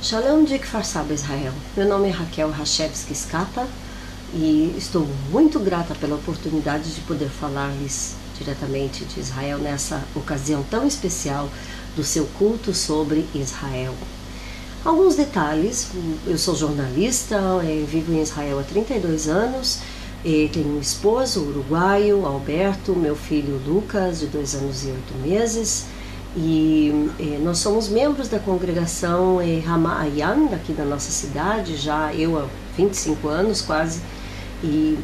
Shalom de Kfar Saba, Israel. Meu nome é Raquel Hashevsky Skata e estou muito grata pela oportunidade de poder falar-lhes diretamente de Israel nessa ocasião tão especial do seu culto sobre Israel. Alguns detalhes: eu sou jornalista, vivo em Israel há 32 anos, tenho um esposo uruguaio, Alberto, meu filho Lucas, de 2 anos e 8 meses, e nós somos membros da congregação Hamayan, daqui da nossa cidade, já eu há 25 anos quase, e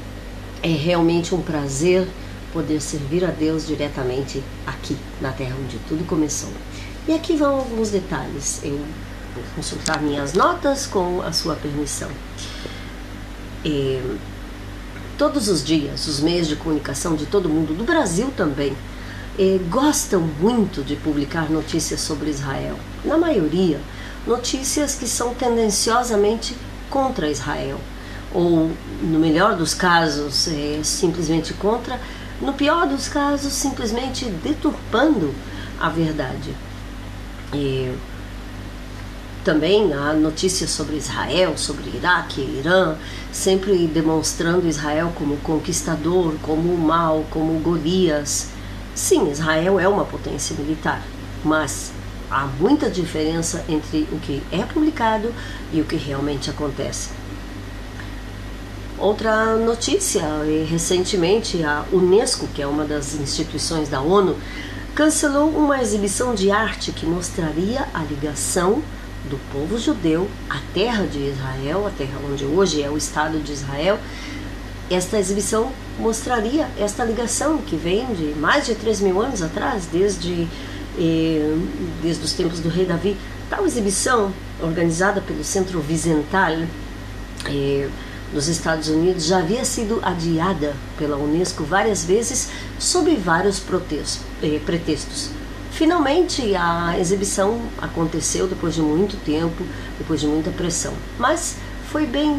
é realmente um prazer poder servir a Deus diretamente aqui na terra onde tudo começou. E aqui vão alguns detalhes, eu vou consultar minhas notas com a sua permissão. Todos os dias, os meios de comunicação de todo mundo, do Brasil também, gostam muito de publicar notícias sobre Israel. Na maioria, notícias que são tendenciosamente contra Israel, ou, no melhor dos casos, simplesmente contra, no pior dos casos, simplesmente deturpando a verdade. Também há notícias sobre Israel, sobre Iraque, Irã, sempre demonstrando Israel como conquistador, como o mal, como Golias. Sim, Israel é uma potência militar, mas há muita diferença entre o que é publicado e o que realmente acontece. Outra notícia: recentemente a Unesco, que é uma das instituições da ONU, cancelou uma exibição de arte que mostraria a ligação do povo judeu à terra de Israel, a terra onde hoje é o Estado de Israel. Esta exibição mostraria esta ligação que vem de mais de 3.000 anos atrás, desde os tempos do rei Davi. Tal exibição, organizada pelo Centro Wiesenthal dos Estados Unidos, já havia sido adiada pela Unesco várias vezes sob vários pretextos. Finalmente a exibição aconteceu depois de muito tempo, depois de muita pressão, mas foi bem,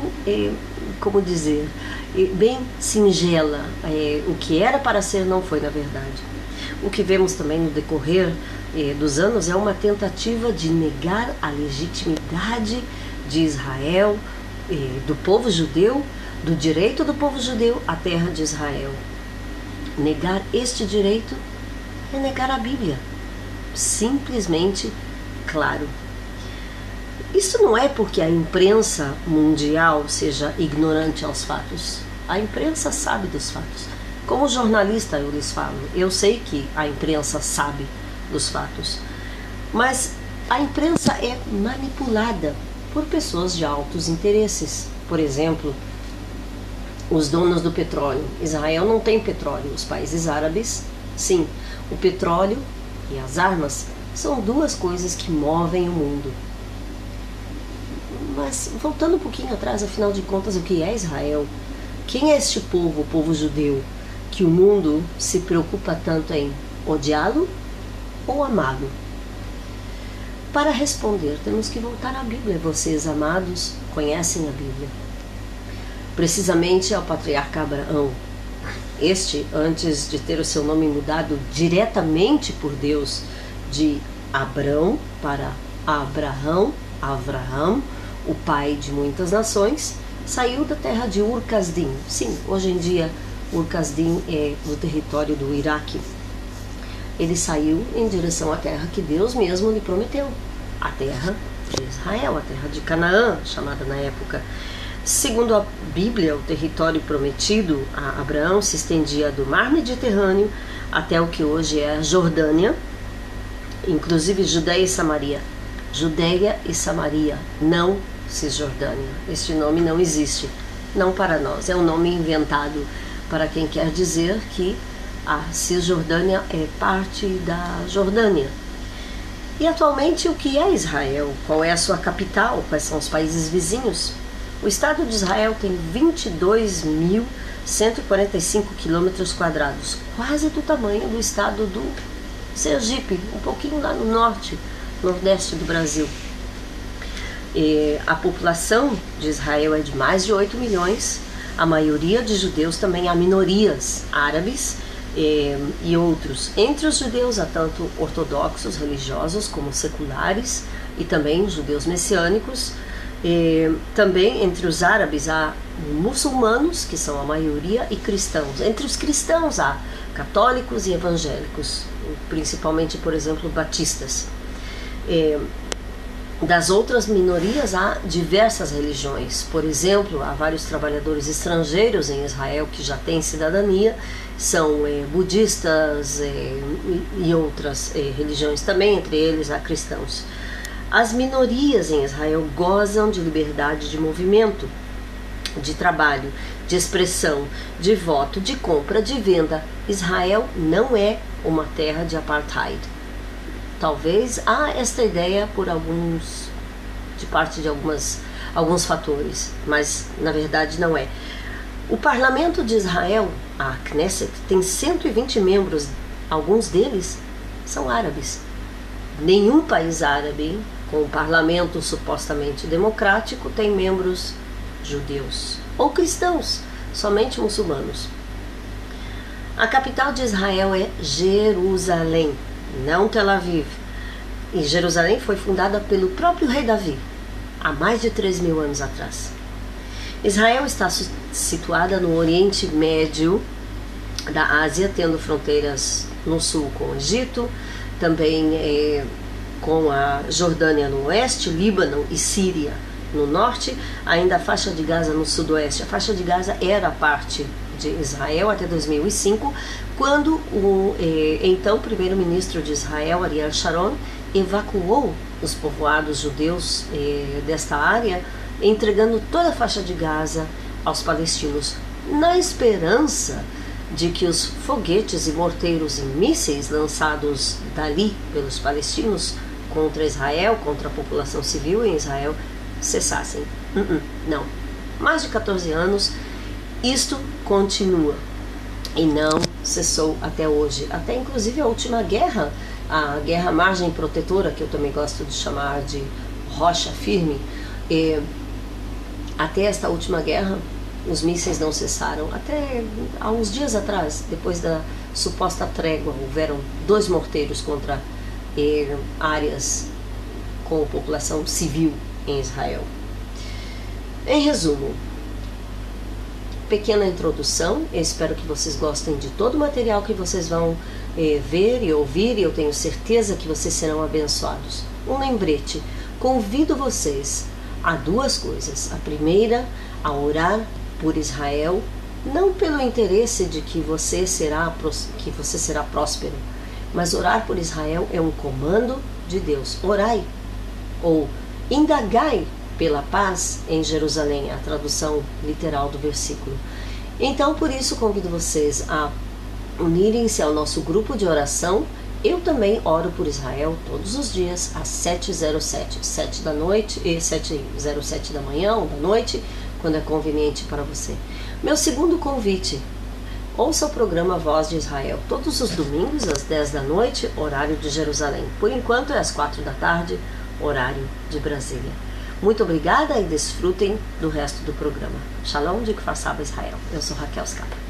bem singela. O que era para ser não foi, na verdade. O que vemos também no decorrer dos anos é uma tentativa de negar a legitimidade de Israel, do povo judeu, do direito do povo judeu à terra de Israel. Negar este direito é negar a Bíblia. Simplesmente claro. Isso não é porque a imprensa mundial seja ignorante aos fatos. A imprensa sabe dos fatos. Como jornalista eu lhes falo, eu sei que a imprensa sabe dos fatos. Mas a imprensa é manipulada por pessoas de altos interesses. Por exemplo, os donos do petróleo. Israel não tem petróleo, os países árabes, sim. O petróleo e as armas são duas coisas que movem o mundo. Mas voltando um pouquinho atrás, afinal de contas, o que é Israel? Quem é este povo, o povo judeu, que o mundo se preocupa tanto em odiá-lo ou amá-lo? Para responder, temos que voltar à Bíblia. Vocês, amados, conhecem a Bíblia. Precisamente ao patriarca Abraão. Este, antes de ter o seu nome mudado diretamente por Deus de Abrão para Abraão, o pai de muitas nações, saiu da terra de Ur-Kasdim. Sim, hoje em dia Ur-Kasdim é o território do Iraque. Ele saiu em direção à terra que Deus mesmo lhe prometeu, a terra de Israel, a terra de Canaã, chamada na época. Segundo a Bíblia, o território prometido a Abraão se estendia do Mar Mediterrâneo até o que hoje é a Jordânia, inclusive Judeia e Samaria. Judeia e Samaria, não Cisjordânia. Este nome não existe, não para nós. É um nome inventado para quem quer dizer que a Cisjordânia é parte da Jordânia. E atualmente o que é Israel? Qual é a sua capital? Quais são os países vizinhos? O Estado de Israel tem 22.145 quilômetros quadrados, quase do tamanho do estado do Sergipe, um pouquinho lá no norte, nordeste do Brasil. A população de Israel é de mais de 8 milhões, a maioria de judeus, também há minorias árabes e outros. Entre os judeus há tanto ortodoxos religiosos como seculares, e também judeus messiânicos. E também entre os árabes há muçulmanos, que são a maioria, e cristãos. Entre os cristãos há católicos e evangélicos, principalmente, por exemplo, batistas. Das outras minorias há diversas religiões. Por exemplo, há vários trabalhadores estrangeiros em Israel que já têm cidadania, são budistas e outras religiões também, entre eles há cristãos. As minorias em Israel gozam de liberdade de movimento, de trabalho, de expressão, de voto, de compra, de venda. Israel não é uma terra de apartheid. Talvez há esta ideia de parte de alguns fatores, mas na verdade não é. O parlamento de Israel, a Knesset, tem 120 membros, alguns deles são árabes. Nenhum país árabe com um parlamento supostamente democrático tem membros judeus ou cristãos, somente muçulmanos. A capital de Israel é Jerusalém, não Tel Aviv. E Jerusalém foi fundada pelo próprio rei Davi, há mais de 3.000 anos atrás. Israel está situada no Oriente Médio da Ásia, tendo fronteiras no sul com o Egito, também com a Jordânia no oeste, Líbano e Síria no norte, ainda a faixa de Gaza no sudoeste. A faixa de Gaza era parte de Israel até 2005, quando o então primeiro-ministro de Israel, Ariel Sharon, evacuou os povoados judeus desta área, entregando toda a faixa de Gaza aos palestinos, na esperança de que os foguetes e morteiros e mísseis lançados dali pelos palestinos contra Israel, contra a população civil em Israel, cessassem. Não. Mais de 14 anos, isto continua e não cessou até hoje. Até inclusive a última guerra, a guerra margem protetora, que eu também gosto de chamar de rocha firme, até esta última guerra os mísseis não cessaram. Até há uns dias atrás, depois da suposta trégua, houveram 2 morteiros contra áreas com população civil em Israel. Em resumo, pequena introdução. Eu espero que vocês gostem de todo o material que vocês vão ver e ouvir, e eu tenho certeza que vocês serão abençoados. Um lembrete: convido vocês a 2 coisas. A primeira, a orar por Israel, não pelo interesse de que você será próspero, mas orar por Israel é um comando de Deus. Orai, ou indagai pela paz em Jerusalém, a tradução literal do versículo. Então, por isso, convido vocês a unirem-se ao nosso grupo de oração. Eu também oro por Israel todos os dias às 7h07, 7 da noite e 7h07 da manhã ou da noite, quando é conveniente para você. Meu segundo convite: ouça o programa Voz de Israel todos os domingos às 10 da noite, horário de Jerusalém. Por enquanto é às 4 da tarde, horário de Brasília. Muito obrigada e desfrutem do resto do programa. Shalom de Kfar Saba, Israel. Eu sou Raquel Scapa.